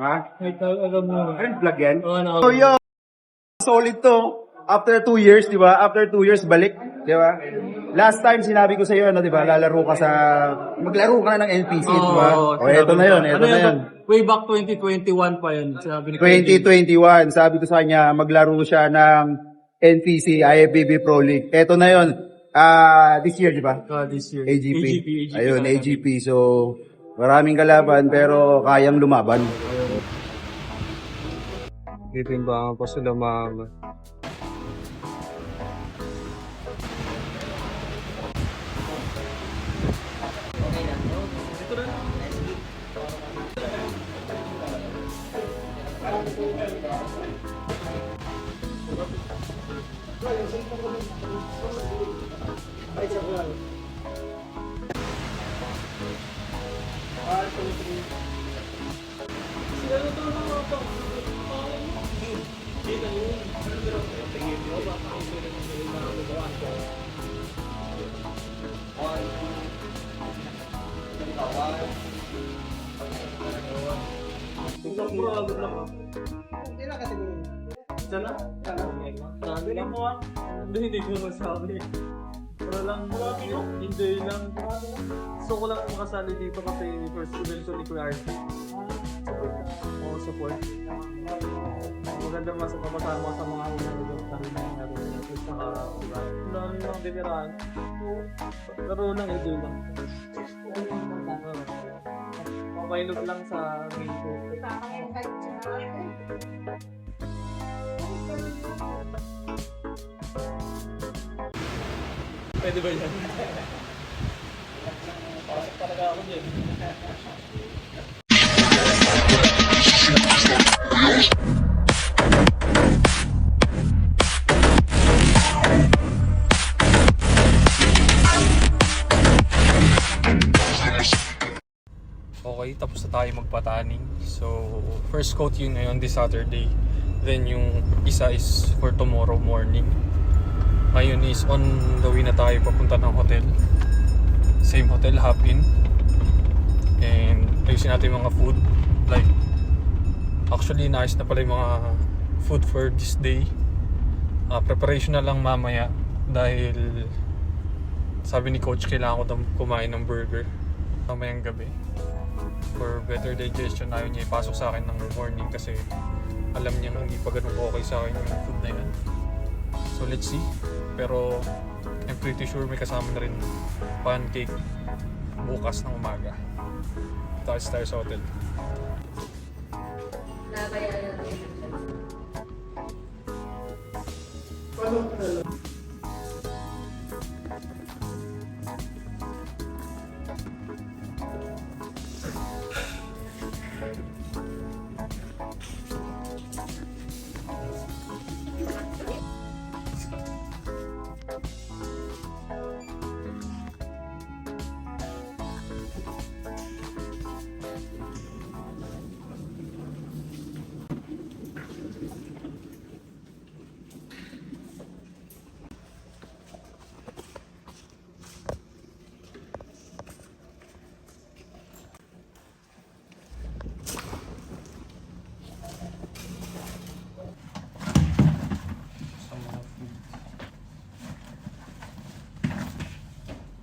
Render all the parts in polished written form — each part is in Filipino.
Ha? May alam mo. Ayun, vlog yan? Oo, So yo, solid to. After 2 years, di ba? After 2 years, balik. Di ba? Last time, sinabi ko sa iyo, ano, di ba? Maglaro ka na ng NPC, di ba? O, eto na yun, eto na yun. Way back 2021 pa yun. Sabi ni 2021, sabi ko sa kanya, maglaro siya ng NPC, IFBB Pro League. Eto na yun. This year, di ba? This year. AGP. Ayun, talaga. AGP. So, maraming kalaban, pero kayang lumaban. Titimbangan pa sila mama. Sana? Sabi lang mo ah. Hindi ko masabi. Wala lang, hindi lang. So ko lang makasali dito kasi first event ko ni Kuya RC. Oo, support. Maganda mas kapasama sa mga unang kami na naroon. Saka, ang dami lang diniraan. Laro lang, hindi lang. Pamailog lang sa main ko. Pwede ba yan? Pasok talaga ako dyan. Okay, tapos na tayo magpataning. So, first coat yun ngayon this Saturday. Then yung isa is for tomorrow morning. Ngayon is on the way na tayo papunta ng hotel. Same hotel, Hop In. And ayusin natin yung mga food. Like, actually naayos na pala yung mga food for this day. Preparation na lang mamaya. Dahil sabi ni coach kailangan ko daw kumain ng burger mamayang gabi. For better digestion, ayaw niya ipasok sa akin ng morning kasi alam niya hindi pa ganun okay sa akin yung food na yan. So let's see. Pero I'm pretty sure may kasama na rin pancake bukas ng umaga. Tayo sa hotel.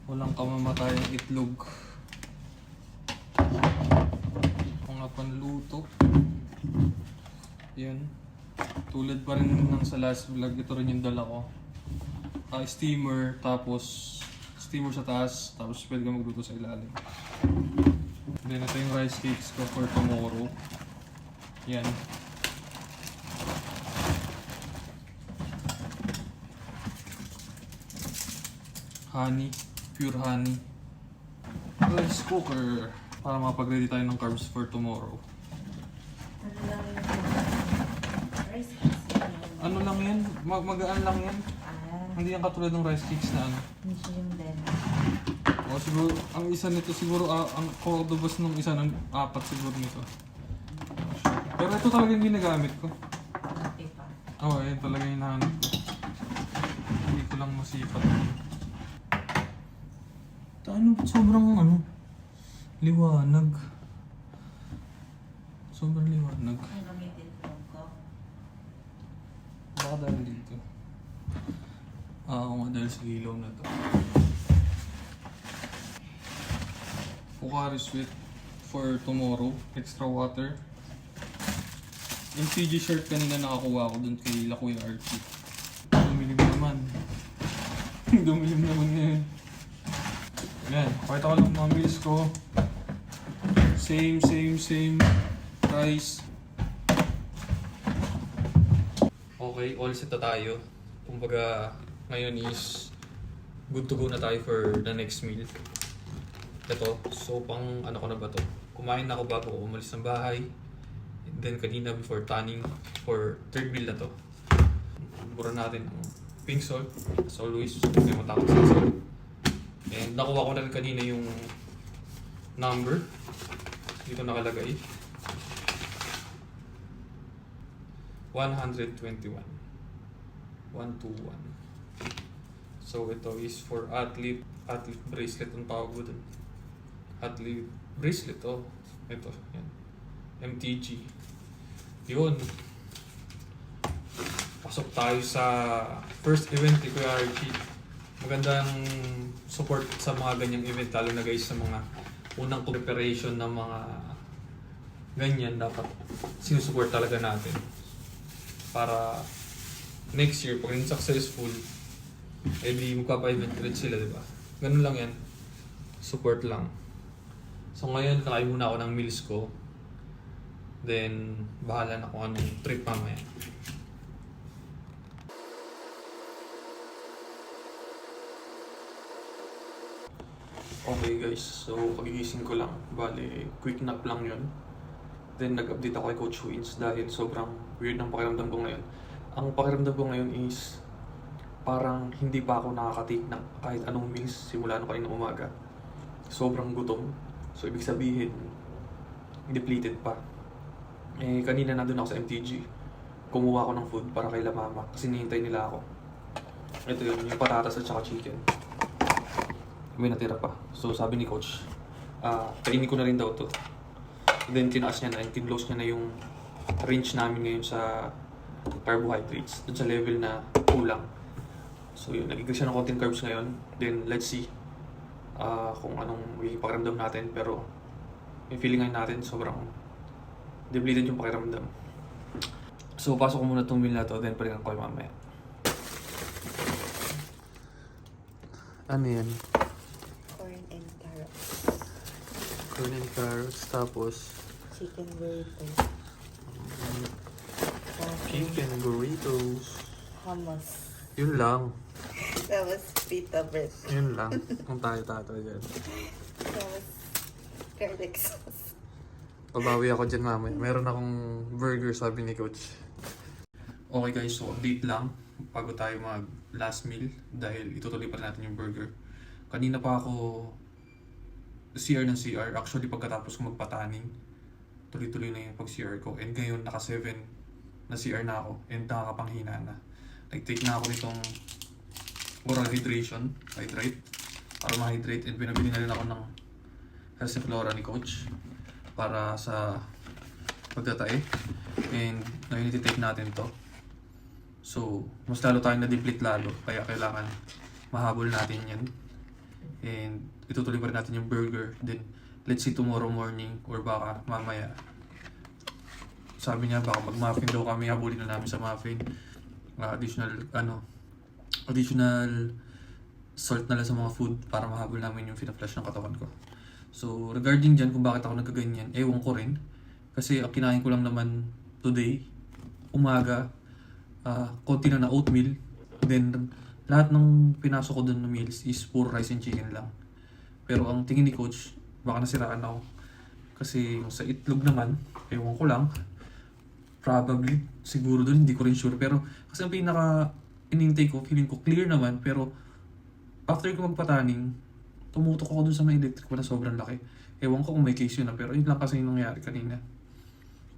Walang kamamatayang itlog. Mga panluto. Yan. Tulad pa rin ng sa last vlog, ito rin yung dala ko. Steamer, tapos steamer sa taas, tapos pwede ka magluto sa ilalim. Then ito yung rice cakes ko for tomorrow. Yan. Honey. Pure honey. Rice cooker para mapag-ready tayo ng carbs for tomorrow. Ano lang yan? Magaan lang yan. Hindi yan katulad ng rice cakes na ano. O siguro, ang isa nito siguro, ang kodobas nung isa ng 4 siguro nito. Pero ito talaga yung ginagamit ko. Oo, yan talaga yung hinahanap ko. Hindi ko lang masipat. Ano, sobrang liwanag. Sobrang liwanag. Ang gamitin phone ko. Baka dahil dito. Oo nga, dahil sa ilaw na to. Pocari Sweat for tomorrow. Extra water. Yung PG shirt kanina nakakuha ko dun kay La Kuya Archie. Dumilim naman. Dumilim naman ngayon. Ayan, pakita ko lang mga meals ko. Same price. Okay, all set na tayo. Kumbaga, ngayon is good to go na tayo for the next meal. Ito, so pang ano ko na ba to? Kumain na ako bago ako umalis ng bahay. And then kanina before tanning for third meal na to. Bura natin ang pink salt. As always, hindi matakot sa salt. And nakuha ko na rin kanina yung number. Dito nakalagay. 121. 121. So ito is for athlete bracelet ang tawag ko dun. Athlete bracelet, oh. Ito, yan. MTG. Yun. Pasok tayo sa first event ni Kuya Archie. Magandang support sa mga ganyang event, lalo na guys sa mga unang preparation ng mga ganyan, dapat sinusupport talaga natin para next year, pag successful, edi magpapa-event ulit sila, di ba? Ganun lang yan. Support lang. So ngayon, kakain muna ako ng meals ko. Then, bahala na kung anong trip mamaya. Okay guys, so kagigising ko lang. Bale, quick nap lang yun. Then nag-update ako kay Coach Wins dahil sobrang weird ng pakiramdam ko ngayon. Ang pakiramdam ko ngayon is parang hindi pa ako nakaka-take ng kahit anong meals simula nung kaninang umaga. Sobrang gutom. So ibig sabihin, depleted pa. Eh kanina nandun ako sa MTG. Kumuha ako ng food para kay La Mama kasi hinihintay nila ako. Ito yun, yung patatas at saka chicken. May natira pa. So sabi ni Coach, kainin ko na rin daw to. Then tinaas niya na, tinlose niya na yung range namin ngayon sa carbohydrates. Dun sa level na kulang. So yun, nag-increase siya ng konting carbs ngayon. Then let's see kung anong magiging pakiramdam natin. Pero yung feeling ngayon natin, sobrang depleted yung pakiramdam. So pasok ko muna itong meal na to, then palingan ko mamaya. Ano yan? Corn and carrots. Corn and carrots, tapos Chicken burrito. chicken burritos. Hummus. Yun lang. Tapos pita bread. Yun lang. Kung tayo dyan. Tapos garlic sauce. Pabawi ako dyan mamaya. Meron akong burger, sabi ni Coach. Okay guys, so update lang bago tayo mag last meal dahil itutuloy pa natin yung burger. Kanina pa ako CR ng CR. Actually, pagkatapos ko magpataning, tuloy-tuloy na yung pag-CR ko. And ngayon, naka-7 na CR na ako and nakakapanghina na. Nag-take na ako nitong oral hydration, hydrate, para ma-hydrate. And pinabili na rin ako ng Hersiflora ni Coach para sa pagtatae. And ngayon iti-take natin to. So, mas lalo tayong na-deplete lalo. Kaya kailangan mahabol natin yan. And itutuloy pa rin natin yung burger. Then, let's see tomorrow morning or baka mamaya. Sabi niya baka mag-muffin daw kami. Habulin na namin sa muffin. Additional salt na lang sa mga food para mahabol namin yung fina-flush ng katawan ko. So, regarding dyan kung bakit ako nagkaganyan, ewan ko rin. Kasi ang kinain ko lang naman today, umaga, konti na oatmeal. Then, lahat ng pinasok ko dun na meals is puro rice and chicken lang. Pero ang tingin ni Coach, baka nasiraan ako. Kasi yung sa itlog naman, ewan ko lang. Probably, siguro dun, hindi ko rin sure. Pero kasi ang pinaka in-intake ko, feeling ko clear naman. Pero after ko magpataning, tumutok ako dun sa may electric na sobrang laki. Ewan ko kung may case yun na, pero yun lang kasi yung nangyari kanina.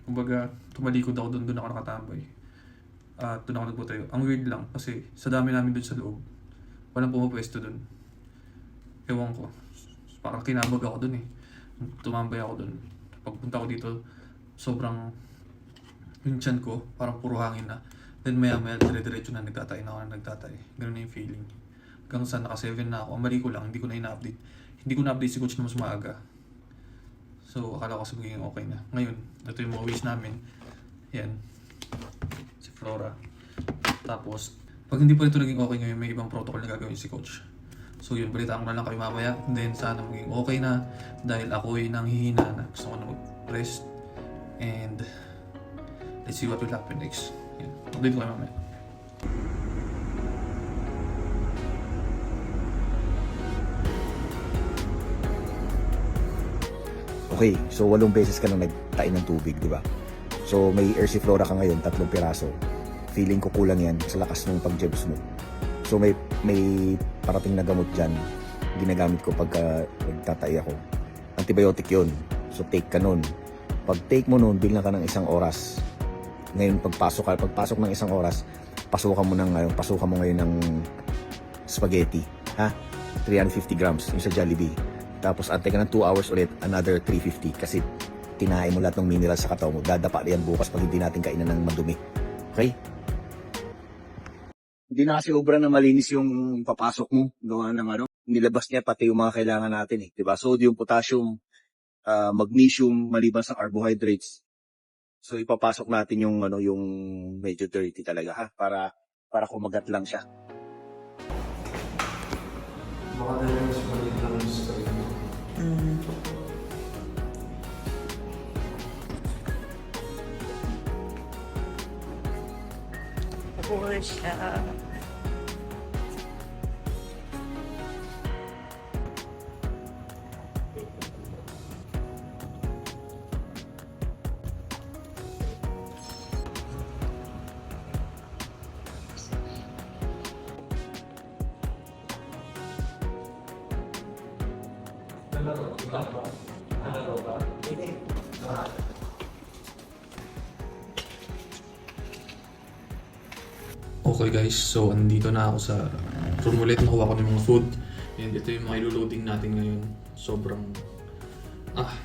Kumbaga, tumalikod ako dun ako nakatambay. Doon ako nagputayo. Ang weird lang kasi sa dami namin dun sa loob, walang pumapwesto dun. Ewan ko. Parang kinabag ako dun eh. Tumambay ako dun. Pagpunta ko dito, sobrang yung tiyan ko, parang puro hangin na. Then maya dire-diretso na nagtatay na ako na nagtatay. Ganun na yung feeling. Hanggang sa naka 7 na ako. Ang mali ko lang, hindi ko na ina-update. Hindi ko na-update si coach na mas maaga. So akala ko kasi magiging okay na. Ngayon, ito yung mga ways namin. Yan. Si Flora. Tapos, pag hindi pa ito naging okay ngayon, may ibang protocol na gagawin si coach. So yun, balitaan ko na lang kayo mamaya. Then sana maging okay na. Dahil ako'y nanghihina na. Gusto ko na mag-rest. And let's see what will happen next. Yan. Update ko kayo mamaya. Okay, so 8 beses ka nang nagtain ng tubig, di ba? So may Ersiflora ka ngayon, 3 piraso. Feeling ko kulang yan sa lakas ng pag-jebs mo. So may parating na gamot dyan, ginagamit ko pagka nagtatay ako. Antibiotic yon. So take ka nun. Pag take mo nun, bilang ka ng 1 oras. Ngayon pagpasok ng 1 oras, pasukan mo ngayon ng spaghetti, ha? 350 grams, yung sa Jollibee. Tapos antay ka ng 2 hours ulit, another 350 kasi tinahay mo lahat ng minerals sa katawan mo. Dadapa yan bukas pag hindi natin kainan ng madumi. Okay? Hindi na kasi obra na malinis yung papasok mo. Gawa ng ano, nilabas niya pati yung mga kailangan natin eh. Diba? Sodium, potassium, magnesium, maliban sa carbohydrates. So ipapasok natin yung medyo dirty talaga ha para kumagat lang siya. Baka dahil mas maliit lang yung screen. Siya. Okay guys, so andito na ako sa room ulit. Nakuha ko ng mga food. And ito yung mga iloloading natin ngayon. Sobrang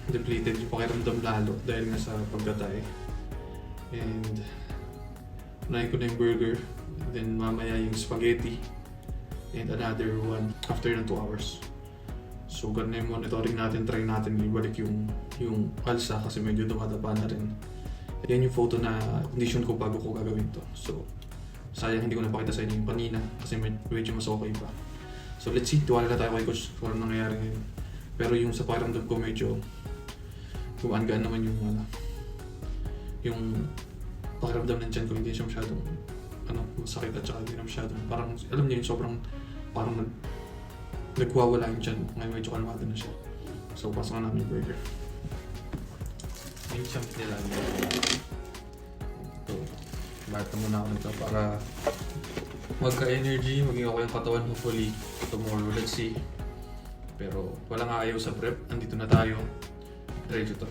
depleted yung pakiramdam lalo dahil nga sa pagdatay. And unahin ko na yung burger. Then mamaya yung spaghetti. And another one after ng 2 hours. So ganun na yung monitoring natin. Try natin ibalik yung alsa kasi medyo dumadapa na rin. Yan yung photo na condition ko bago ko gagawin to. So sayang hindi ko napakita sa inyo yung kanina kasi medyo mas okay pa. So let's see, tuwala na tayo kay coach kung ano nangyayari ngayon. Pero yung sa pakiramdam ko medyo gumaan-gaan naman yung pakiramdam ng tiyan ko, hindi siya masyadong masakit at saka hindi na masyadong parang alam niyo yung sobrang parang nagwawala yung tiyan ngayon medyo kalmado na siya. So pasok na namin yung burger. Yung champ nila ito. Bata muna ako nito para magka-energy, maging okay ang katawan hopefully tomorrow. Let's see. Pero walang ayaw sa prep. Andito na tayo. Ready to.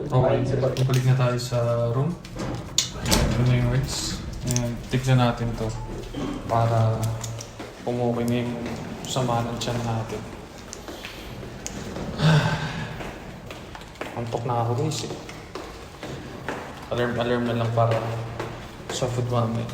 Okay, balik na tayo sa room. Ano na yung words? Tignan natin to para pumukay na yung sama ng tiyan natin. Antok na ako guys eh. Alarm na lang para sa food mamaya.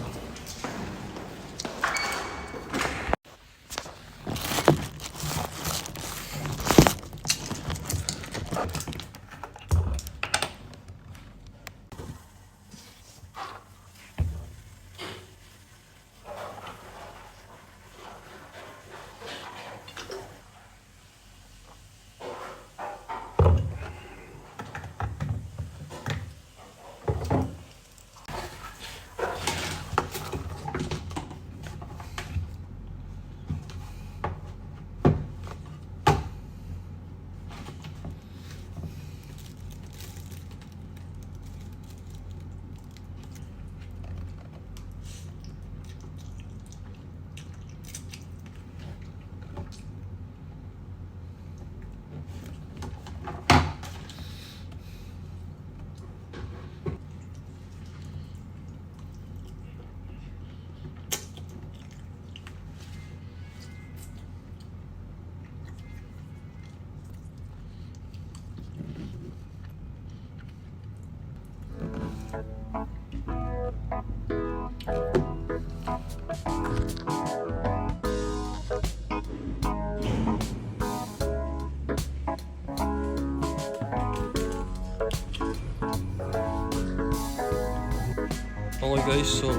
guys, so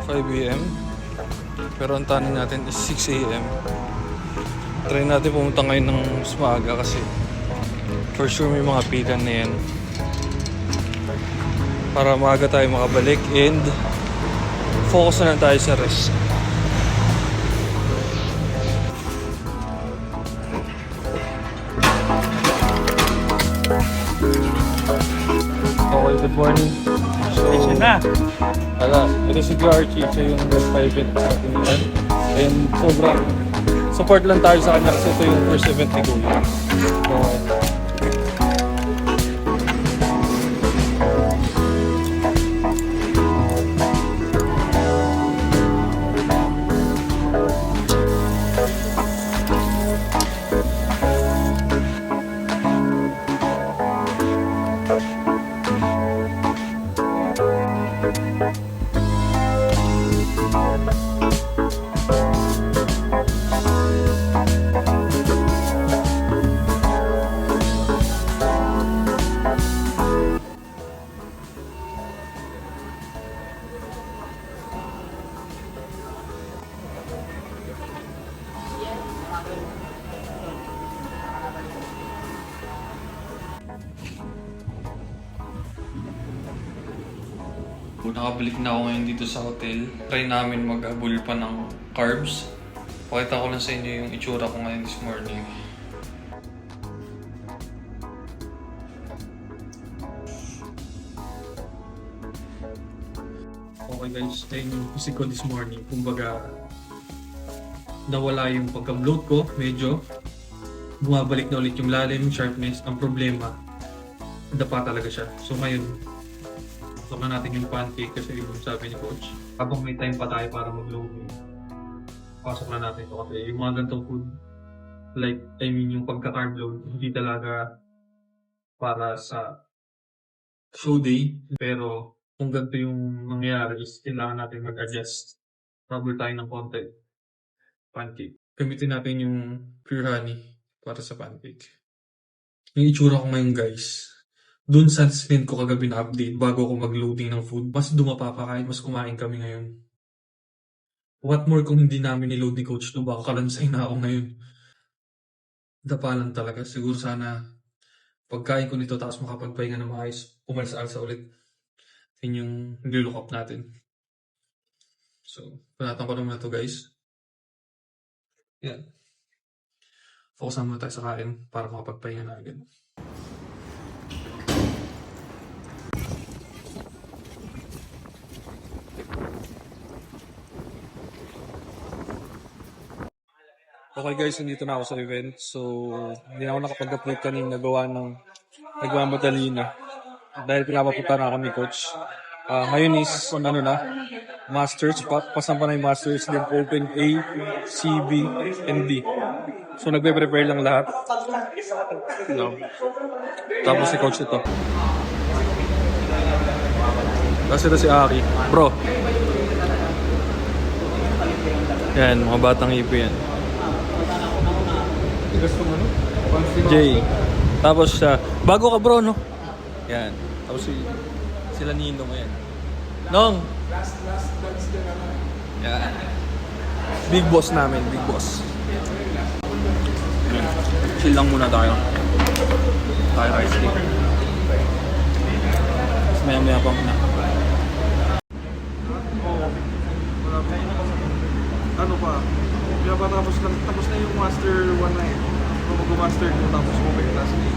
5 AM. Pero ang tanong natin is 6 AM. Try natin pumunta ngayon ng mas maaga kasi for sure may mga pila na yan. Para maaga tayo makabalik and focus na lang tayo sa rest. Okay, good morning. So, ito si Archie, siya yung best event sa atin yan. And sobrang support lang tayo sa kanya kasi ito yung first event ni Kuya. So, nakabalik na ako ngayon dito sa hotel. Try namin maghabol pa ng carbs. Pakita ko lang sa inyo yung itsura ko ngayon this morning. Okay guys, ayun yung physical this morning. Kumbaga, nawala yung pagka-bloat ko, medyo. Bumabalik na ulit yung lalim, sharpness. Ang problema, dapa talaga siya. So ngayon, pasok na natin yung pancake kasi yung sabi ni Coach. Habang may time pa tayo para mag-loading, pasok na natin ito kasi yung mga ganitong food, like, I mean yung pagka-carb load, hindi talaga para sa show day. Pero kung ganito yung nangyayari is kailangan natin mag-adjust. Trouble tayo ng konti. Pancake. Gamitin natin yung pure honey para sa pancake. Yung itsura ko ngayon guys, doon sa screen ko kagabi na update bago ako mag-loading ng food, mas dumapa pa kahit mas kumain kami ngayon. What more kung hindi namin niload ni Coach to, baka kalansay na ako ngayon. Dapa lang talaga. Siguro sana pagkain ko nito tapos makapagpahinga ng maayos, umalsa-alsa ulit. Yun yung nilook up natin. So, panatan ko naman na to guys. Yan. Focus naman tayo sa kain para makapagpahinga na agad. Okay guys, nandito na ako sa event. So, hindi na ako nakapag-upload kanina gawa ng nagmamadali na. Dahil pinapapunta na ako ni Coach. Ngayon is, ano na, Masters. Pasan pa na yung Masters. Then Open A, C, B, and D. So, nagpe-prepare lang lahat. No. Tapos si Coach ito. Tapos ito si Aki. Bro. Yan, mga batang ipo yan. Jay. Tapos siya. Bago ka bro, no? Yan. Tapos sila Ninong yan. Nong! Yan. Big boss namin, big boss. Yan. Chill lang muna tayo. Tayo rice cake. Tapos maya pang na. Ano pa? Kaya pa tapos na yung Master 1 na eh. Kung mag-Master 2 tapos mo may class A.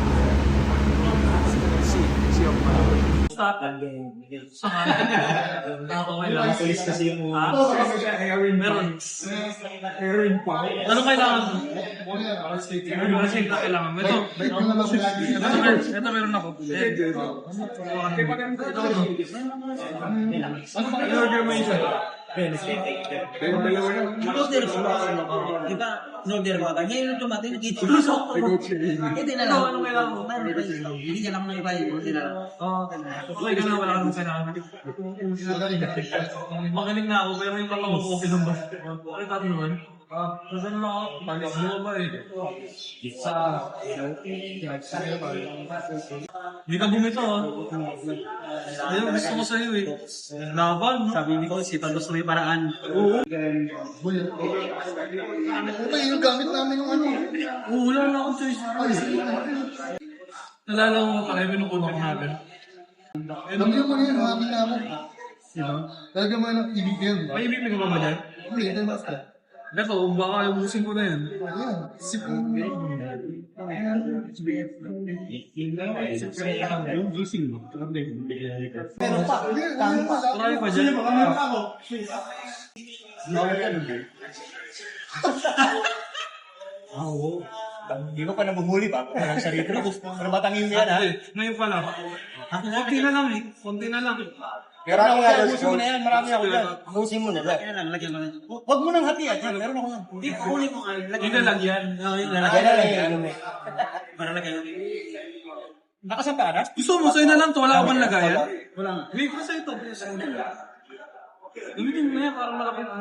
C ako na. Start again. Ako kailangan. Tulis kasi yung meron. Meron pa. Ano kailangan? Kasi kailangan. Ito meron ako. I-order mo isa. Order mo. Diba? Order mo. Ngayon yung tumating. Hindi na lang. Ano kailangan mo? Hindi ka lang na iba. Hindi na lang. Wala ka na, wala ka nung kailangan. Magaling na ako, pero yung pala ko okay lang ba? Ano tayo naman? Nasaan na ako? Panis mo ba eh? Hindi ka bumito ah. Ayun, gusto ko sa'yo eh. Laban, no? Sabi ni ko, si Pablos may paraan. Oo. yung gamit namin yung ano. Oo, wala na akong choice. Nalala ko pa kayo nung contact natin. Lagyan mo yun, mami namin. Sino? Lagyan mo yun, ibig yun. May ibig ka ba dyan? Hindi, ito yung basta. Beto, baka ubusin ko na yan. Ayan, sipon. Marami pa dyan. Hindi ko pa nabuhuli pa. Sarito na. Ano ba tangin mo yan, ha? Ngayon pa lang. Konti na lang eh. Konti na lang. Pero ako yan, ubusin mo na yan. Marami ako dyan. Ubusin mo na lang. Lagyan lang, lagyan lang. Huwag mo nang hatian dyan. Meron ako yan. Hindi, kunin mo nga. Yun na lang yan. Lagyan na lang yan. Para lagyan lang. Nakasampa ka na? Gusto mo, sa'yo na lang to. Wala ka bang lagayan? Wala nga. Hindi ko sa'yo to. Gamitin mo na yan para malapit ka.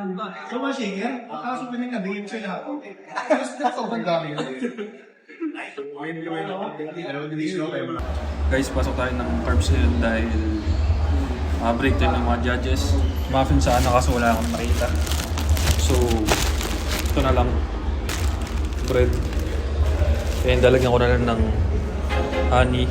So, masinger, kaso pinagkabigin siya lahat. Tapos na sobrang dami. Guys, pasok tayo ng Carbs Hill dahil break time ng mga judges. Muffin sana kaso wala akong nakita. So, ito na lang. Bread. Kaya dalagyan ko na lang ng honey.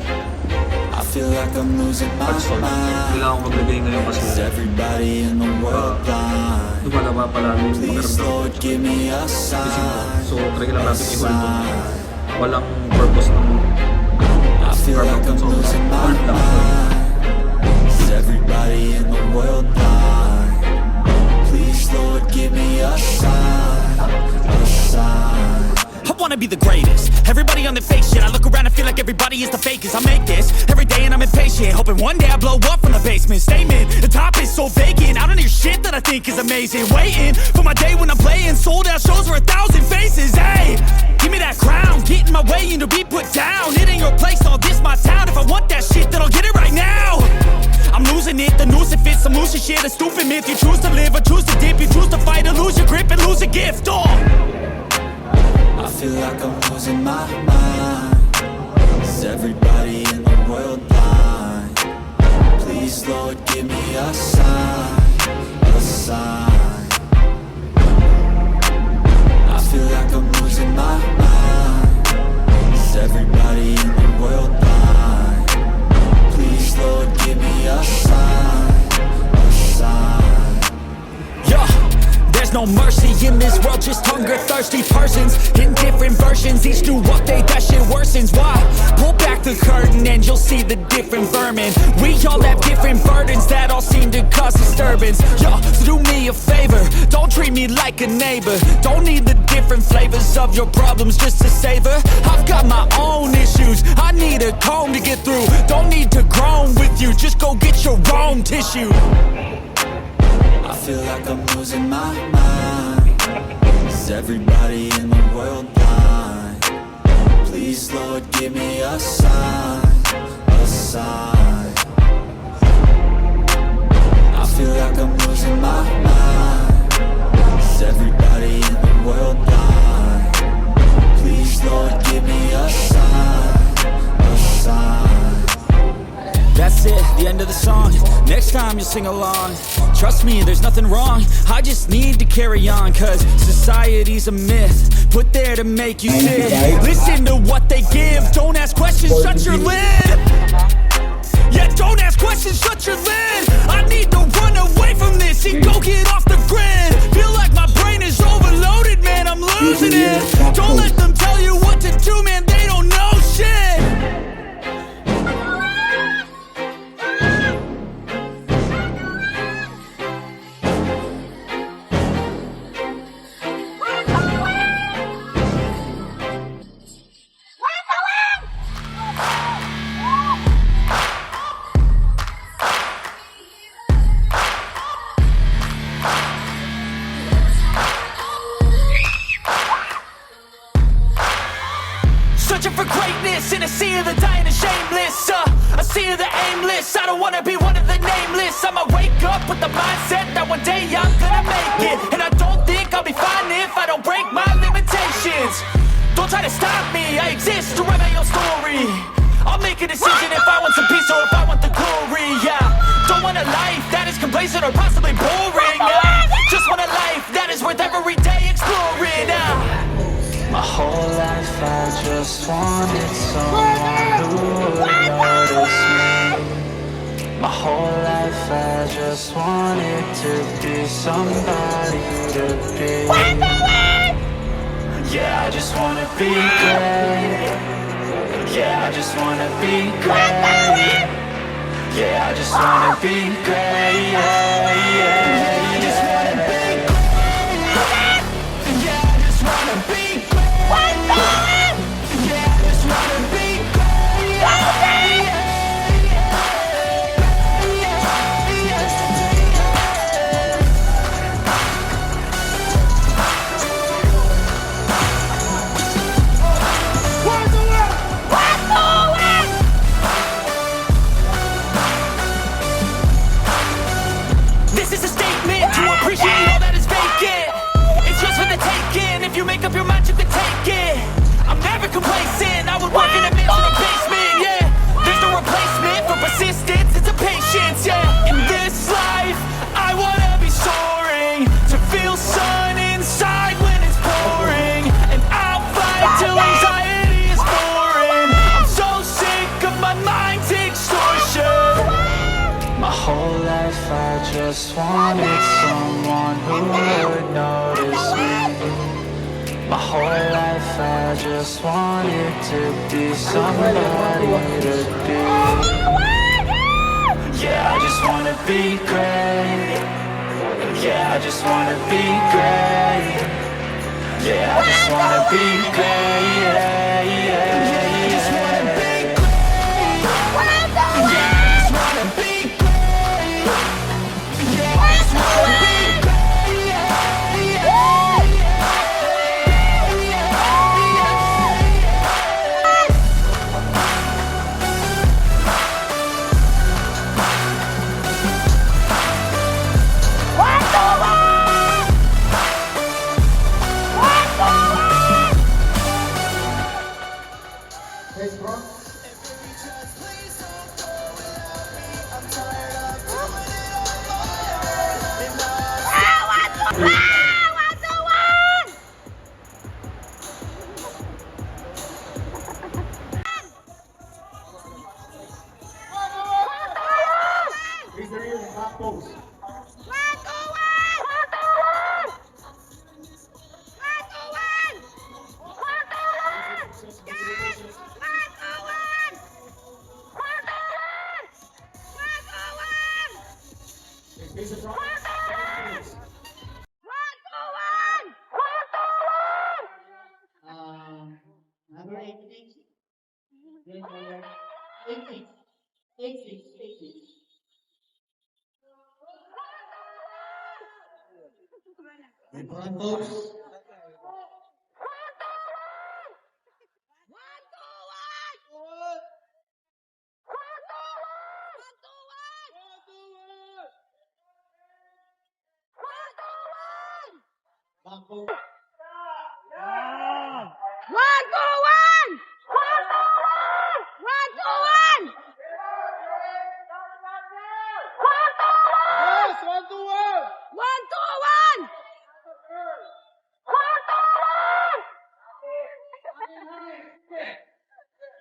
I feel like I'm losing my Hot salt. mind. Kailangan ko maglagay ngayon kasi Is everybody in the world blind? lumalaba pala yung Please, pakiramdam. Lord, give me a sign. So, try lang natin i-hold to. Walang purpose ng I feel like I'm losing my hold lang. mind. Is everybody in the world blind? Please, Lord, give me a sign. A sign. I wanna be the greatest. Everybody on the fake shit. I look around and feel like everybody is the fakest. I make this every day and I'm impatient, hoping one day I blow up from the basement. Statement, the top is so vacant. I don't hear shit that I think is amazing. Waiting for my day when I'm playing sold out shows for 1,000 faces. Hey, give me that crown, get in my way and to be put down. It ain't your place, all this my town. If I want that shit, then I'll get it right now. I'm losing it, the noose it fits. I'm losing shit, a stupid myth. You choose to live or choose to dip. You choose to fight or lose your grip and lose a gift. Oh. I feel like I'm losing my mind. Is everybody in the world blind? Please, Lord, give me a sign. A sign. I feel like I'm losing my mind. Is everybody in the world blind? Please, Lord, give me a sign. A sign. Yeah, there's no mercy in this world, just hunger-thirsty persons in different versions. Each new update, that shit worsens. Why? Pull back the curtain and you'll see the different vermin. We all have different burdens that all seem to cause disturbance. Yo, so do me a favor, don't treat me like a neighbor. Don't need the different flavors of your problems just to savor. I've got my own issues, I need a comb to get through. Don't need to groan with you, just go get your own tissue. I feel like I'm losing my mind. Is everybody in the world blind? Please, Lord, give me a sign. A sign. I feel like I'm losing my mind. Is everybody in the world blind? Please, Lord, give me a sign. A sign. That's it, the end of the song. Next time you'll sing along. Trust me, there's nothing wrong. I just need to carry on, cause society's a myth put there to make you sit. Listen to what they give. Don't ask questions, shut your lid. Yeah, don't ask questions, shut your lid. I need to run away from this and go get off the grid. Feel like my brain is overloaded, man, I'm losing it. Don't let them tell you what to do, man, they don't know shit. Searching for greatness in a sea of the dying and shameless. A sea of the aimless. I don't wanna be one of the nameless. I'ma wake up with the mindset that one day I'm gonna make it. And I don't think I'll be fine if I don't break my limitations. Don't try to stop me, I exist to write my own story. I'll make a decision if I want some peace or if I want the glory, yeah. Don't want a life that is complacent or possibly boring, yeah. Just want a life that is worth every day exploring, yeah. My whole life I just wanted someone who would notice me. My whole life I just wanted to be somebody to be. Yeah, I just wanna be great. Yeah, I just wanna be great. Yeah, I just wanna be great. Yeah, yeah, I just wanna be great. Yeah, I just wanna be great. Yeah, I just wanna be great. This is a statement to appreciate all that is vacant. It's yours for the taking. If you make up your mind, you can take it. I'm never complacent. I would work in a mansion or basement, yeah. There's no replacement for persistence. It's a patience, yeah. In this life, I wanna be soaring, to feel sun inside when it's pouring, and I'll fight till anxiety is boring. I'm so sick of my mind's extortion. My whole life I just wanted someone who would notice me. My whole life I just wanted to be somebody to be. Yeah, I just wanna be great. Yeah, I just wanna be great. Yeah, I just wanna be great. Yeah, yeah, yeah. I just wanna be great. Yeah, I just wanna be great. Yeah, I just wanna be great. Yeah, yeah.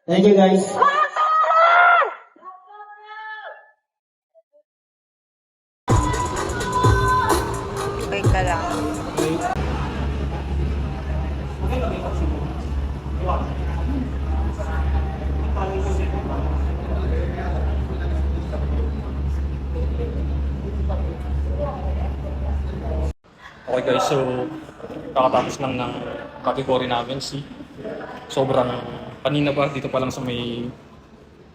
Thank you guys. Wait ka lang. Okay guys, so kakatapos lang ng category namin si sobrang kanina pa dito pa lang sa may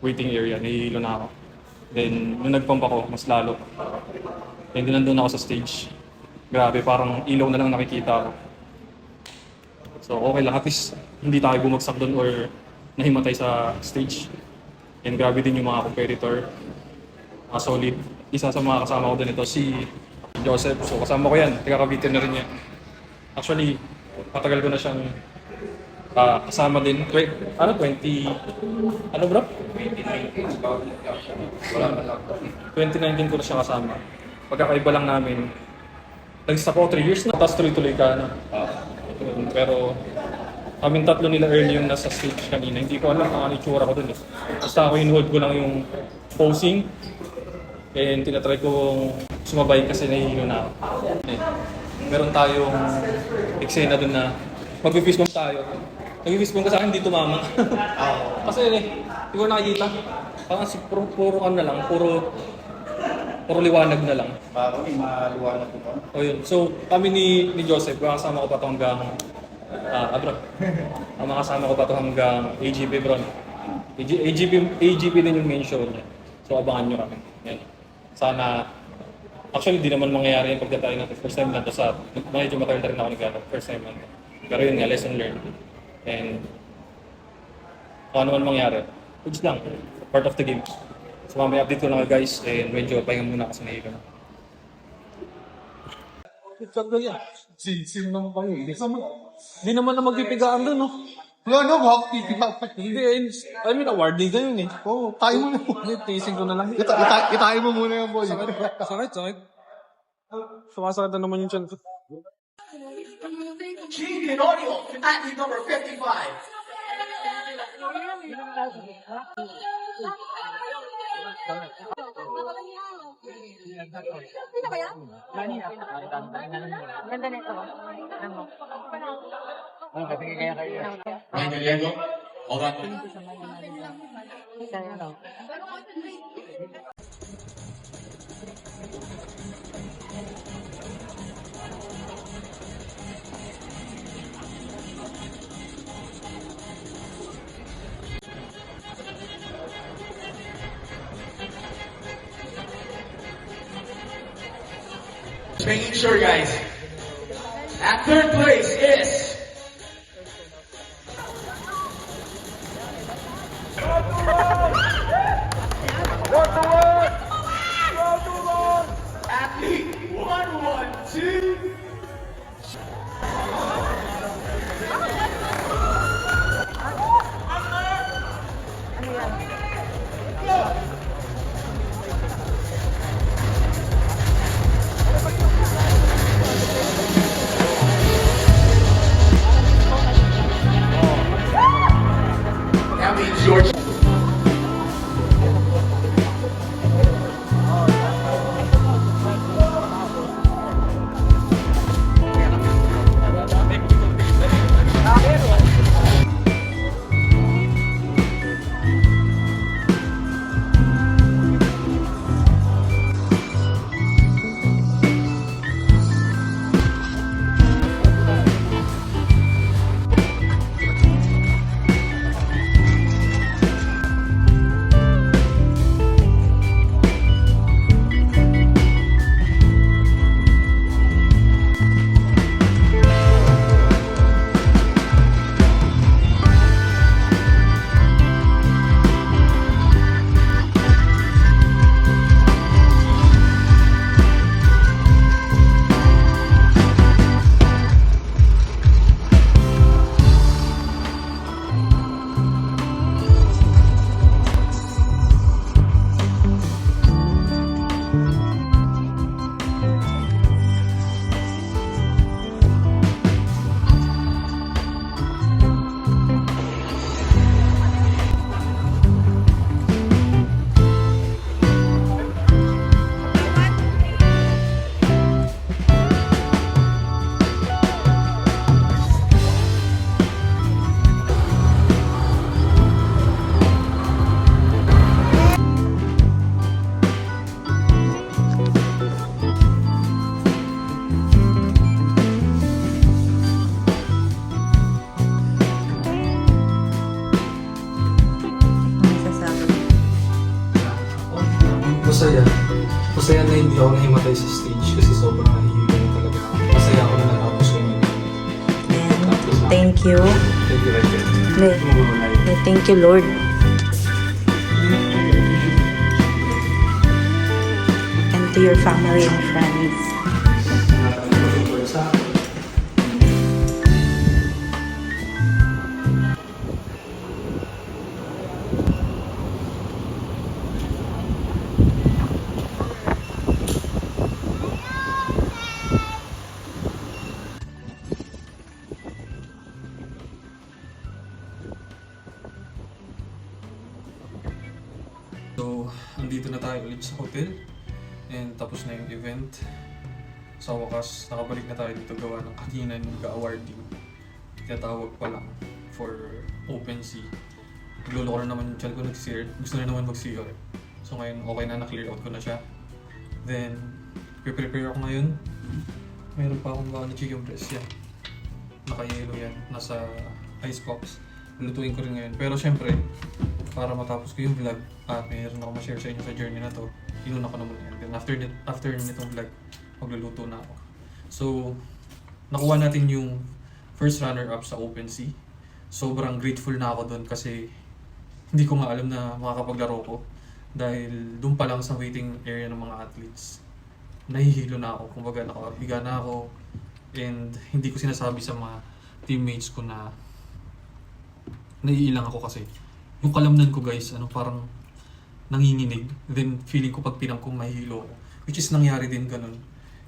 waiting area, nahihilo na ako. Then nung nagpump ako, mas lalo. Then nandun ako sa stage. Grabe, parang ilaw na lang nakikita ko. So okay lang, at least hindi tayo bumagsak doon or nahimatay sa stage. And grabe din yung mga competitor. Solid. Isa sa mga kasama ko doon ito, si Joseph. So kasama ko yan, taga Cavite na rin yan. Actually, matagal ko na siyang kasama din. 20, ano bro? 2019 ko na siya kasama. Pagkakaiba lang namin, nag-stop ako 3 years na, tapos tuloy-tuloy ka na. Pero kaming tatlo nila early yung nasa stage kanina. Hindi ko alam kung ano yung tsura ko dun. Basta ako in-hold ko lang yung posing. And tinatry kong sumabay kasi nahihilo na ako. Meron tayong eksena dun na mag-fist bump tayo. Nag-fist bump ka sa akin, hindi tumama. Kasi hindi ko nakikita. Parang puro ano na lang, puro liwanag na lang. Parang maliwanag ko. O yun. So kami ni Joseph, kasama ko pa ito hanggang bro. Makasama ko pa ito hanggang AGP bro. AGP din yung main show niya. So abangan nyo kami. Yan. Sana, actually di naman mangyayari yung pagkatayo natin. First time lang ito sa, medyo matagal rin ako nag-ano. First time lang ito. Pero yun nga, lesson learned. And kung ano man mangyari, which lang, part of the game. So mamaya update ko lang guys, and medyo pahinga muna kasi nahihilo na. Sim naman pa yun. Hindi naman na magpipigaan doon, no? Wala na, baka pipigang. Hindi, I mean, awarding ka yun eh. Oo, tayo mo na. Hindi, tasting ko na lang. Itain mo muna yung boy. Sakit. Sumasakit na naman yung chan ko. Chicken Audio, athlete number 55. Sino ba yan? Ganda nito. Ano? Making sure, guys. At third place is athlete 112. That means your Masaya na hindi ako nahimatay sa stage kasi sobrang nahihilo na talaga ako. Masaya ako na natapos ko yun. Thank you. Thank you, Raquel. Thank you, Lord. And to your family and friends. tayo ulit sa hotel. And tapos na yung event. Sa wakas, nakabalik na tayo dito gawa ng kanina yung ka-awarding. Tinatawag pa lang for OpenSea. Nagluloko na naman yung chan ko nag-CR. Gusto na naman mag-CR. So ngayon, okay na, na-clear out ko na siya. Then, prepare ako ngayon. Meron pa akong baka na chicken breast yan. Naka-yellow yan. Nasa ice box. Lutuin ko rin ngayon. Pero syempre, para matapos ko yung vlog at mayroon ako ma-share sa inyo sa journey na to, inuna ko naman yan. Then after nitong vlog, magluluto na ako. So, nakuha natin yung first runner-up sa OpenSea. Sobrang grateful na ako doon kasi hindi ko nga alam na makakapaglaro ko. Dahil doon pa lang sa waiting area ng mga athletes, nahihilo na ako. Kumbaga, nakabiga na ako. And hindi ko sinasabi sa mga teammates ko na naiilang ako kasi yung kalamnan ko guys, parang nanginginig. Then feeling ko pag pinang kong mahihilo ako. Which is nangyari din ganun.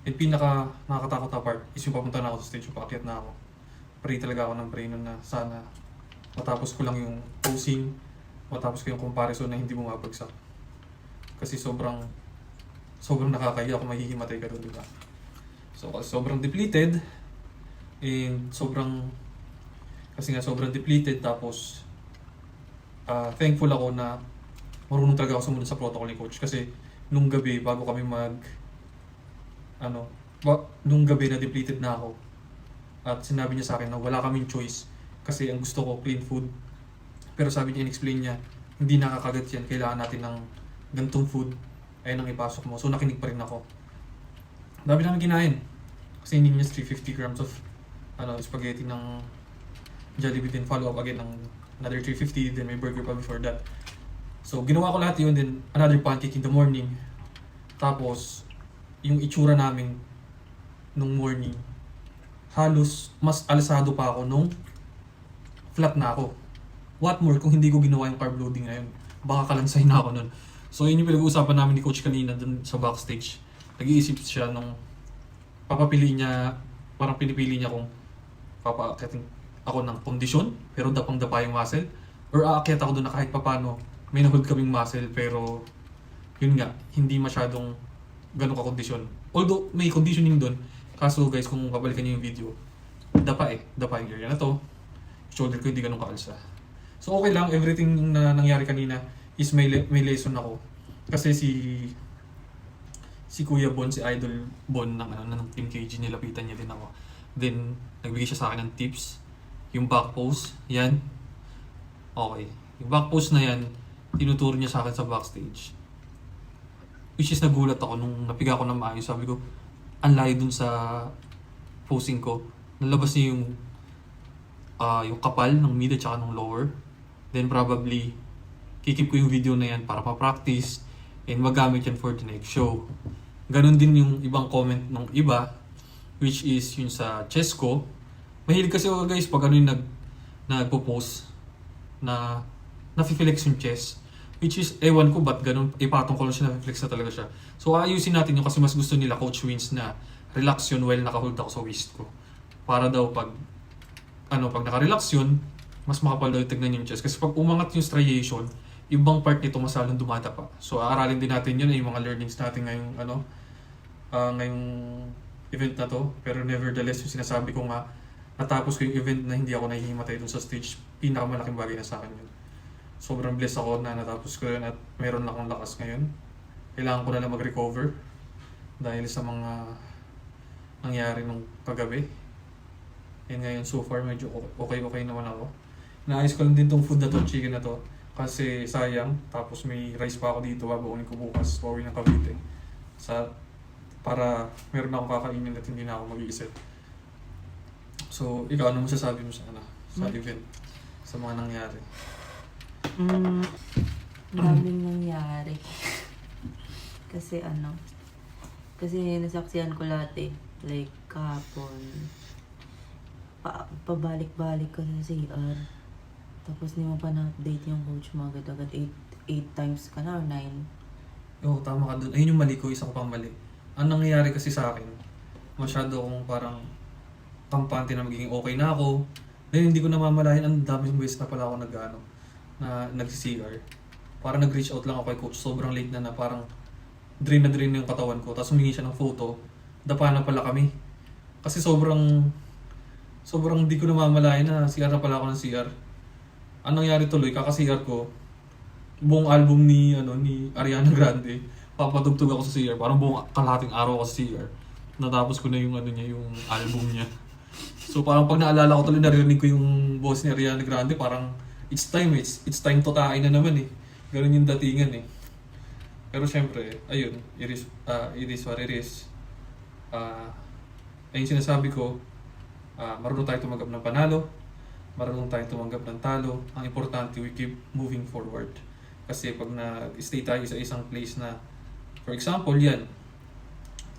And pinaka nakakatakot na part is yung papunta na ako sa stage, yung paakyat na ako. Pray talaga ako ng pray nun na sana matapos ko lang yung posing, matapos ko yung comparison na hindi bumabagsak. Kasi sobrang nakakaya kung mahihimatay ka doon, diba? So sobrang depleted and sobrang depleted tapos thankful ako na marunong talaga ako sumunod sa protocol ni coach kasi nung gabi bago kami nung gabi na depleted na ako at sinabi niya sa akin na wala kaming choice kasi ang gusto ko clean food, pero sabi niya, in-explain niya, hindi nakakagat yan, kailangan natin ng gantong food, ayun ang ipasok mo. So nakinig pa rin ako. Dami namin kinain kasi hindi niya 350 grams of spaghetti ng Jollibee, then follow up again ng another 350, then may burger pa before that. So ginawa ko lahat yun, then another pancake in the morning. Tapos yung itsura namin nung morning, halos mas alasado pa ako nung flat na ako. What more kung hindi ko ginawa yung carb loading ngayon, baka kalansay na ako nun. So yun yung pinag-uusapan namin ni coach kanina dun sa backstage. Nag-iisip siya nung papapili niya, parang pinipili niya kung papaakyatin ako ng kondisyon pero dapang-dapa yung muscle, or aakyat ako doon na kahit papano may nahold kaming muscle pero yun nga, hindi masyadong ganun ka-kondisyon. Although may conditioning doon, kaso guys kung babalikan niyo yung video, dapa yung area na to, shoulder ko hindi ganun kaalsa. So okay lang, everything na nangyari kanina is may lesson ako. Kasi si Kuya Bon, si Idol Bon ng Team KG, nilapitan niya din ako. Then nagbigay siya sa akin ng tips. Yung back pose, yan. Okay. Yung back pose na yan, tinuturo niya sa akin sa backstage. Which is nagulat ako nung napiga ko na maayos. Sabi ko, ang layo dun sa posing ko. Nalabas niya yung kapal ng mid at saka ng lower. Then probably, kikip ko yung video na yan para pa-practice and magamit yan for the next show. Ganon din yung ibang comment ng iba, which is yun sa chest ko. Mahilig kasi ako guys pag yung nagpo-post na nafi-flex yung chest. Which is, ewan ko ba't ganun, ipatong ko lang siya, nafi-flex na talaga siya. So ayusin natin yun kasi mas gusto nila Coach Wins na relax yun while nakahold ako sa waist ko. Para daw pag naka-relax yun, mas makapal daw tignan yung chest. Kasi pag umangat yung striation, ibang part nito masalong dumadapa. So aaralin din natin yun, yung mga learnings natin ngayong event na to. Pero nevertheless, yung sinasabi ko nga, natapos ko yung event na hindi ako nahihimatay dun sa stage, pinakamalaking bagay na sa akin yun. Sobrang blessed ako na natapos ko yun at meron na akong lakas ngayon. Kailangan ko na lang mag-recover dahil sa mga nangyari nung kagabi. And ngayon so far medyo okay naman ako. Naayos ko lang din tong food na to, chicken na to. Kasi sayang, tapos may rice pa ako dito, babaunin ko bukas, pauwi ng Cavite. Para meron na akong kakainin at hindi na ako mag-iisip. So, ikaw, ano masasabi mo sa event? Sa mga nangyari? Daming nangyari. Kasi nasaksihan ko lahat eh. Like, kahapon, pabalik-balik ko sa CR. Tapos hindi mo pa na-update yung coach mo agad-agad. 8 times ka na or 9. Oo, tama ka dun. Ayun yung mali ko, isa ko pang mali. Ang nangyayari kasi sa akin, masyado akong parang kampante na magiging okay na ako. Dahil hindi ko namamalayan, ang daming ways na pala ako nag-CR. parang nag-reach out lang ako kay coach. Sobrang late na parang drain na yung katawan ko. Tapos humingi siya ng photo. Dapa na pala kami. Kasi sobrang di ko namamalayan na CR na pala ako ng CR. Anong nangyari tuloy, kaka-CR ko, buong album ni Ariana Grande, papadugtog ako sa CR. Parang buong kalahating araw ako sa CR. Natapos ko na yung yung album niya. So parang pag naalala ko tuloy, narinig ko yung boss ni Ariana Grande, parang it's time to tain na naman eh. Ganun yung datingan eh. Pero syempre, ayun, it is what it is. Ayun sinasabi ko, marunong tayo tumanggap ng panalo, marunong tayo tumanggap ng talo. Ang importante, we keep moving forward. Kasi pag na-stay tayo sa isang place na, for example, yan,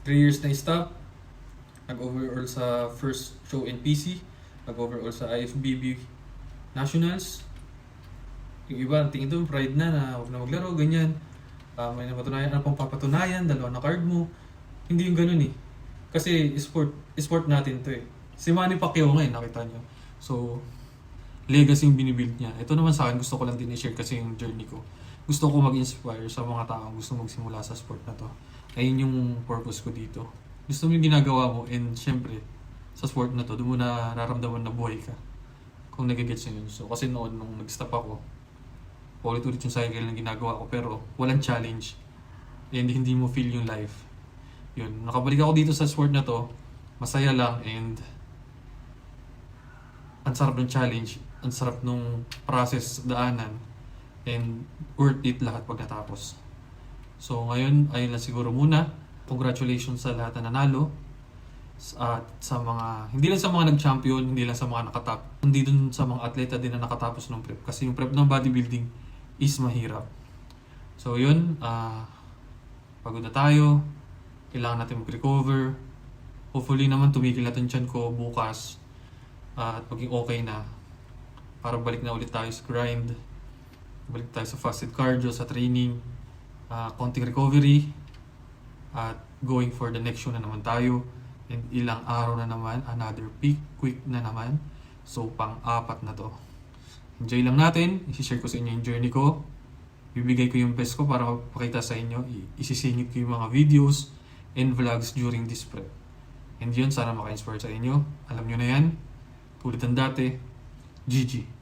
3 years na stop, nag-overall sa first show NPC, nag-overall sa IFBB Nationals. Yung iba, ang tingin doon, pride na huwag na maglaro, ganyan. May napatunayan, ano pang papatunayan, dalawa na card mo. Hindi yung ganun eh. Kasi sport natin to eh. Si Manny Pacquiao ngayon, nakita nyo. So, legacy yung binibuild niya. Ito naman sa akin, gusto ko lang din i-share kasi yung journey ko. Gusto ko mag-inspire sa mga taong gusto magsimula sa sport na to. Ayun yung purpose ko dito. Gusto mo yung ginagawa mo and syempre, sa sport na to, doon mo na nararamdaman na buhay ka. Kung nagigets nyo yun. So, kasi noon, nung nag-stop ako, ulit-ulit yung cycle na ginagawa ko pero walang challenge. And hindi mo feel yung life. Yun, nakabalik ako dito sa sport na to, masaya lang and ang sarap ng challenge, ang sarap ng process, daanan, and worth it lahat pag natapos. So ngayon, ayun lang siguro muna. Congratulations sa lahat na nanalo. At sa mga, hindi lang sa mga nag-champion, hindi lang sa mga nakatap, hindi dun sa mga atleta din na nakatapos ng prep. Kasi yung prep ng bodybuilding is mahirap. So yun, pagod na tayo, kailangan natin mag-recover. Hopefully naman tumigil natin tiyan ko bukas at maging okay na para balik na ulit tayo sa grind, balik tayo sa fasted cardio, sa training, konting recovery at going for the next show na naman tayo. And ilang araw na naman, another peak week na naman. So pang-apat na to. Enjoy lang natin, isi-share ko sa inyo yung journey ko. Bibigay ko yung best ko para mapakita sa inyo. Isisingit ko yung mga videos and vlogs during this prep. And yun, sana maka-inspire sa inyo. Alam nyo na yan. Tulad ng dati, GG.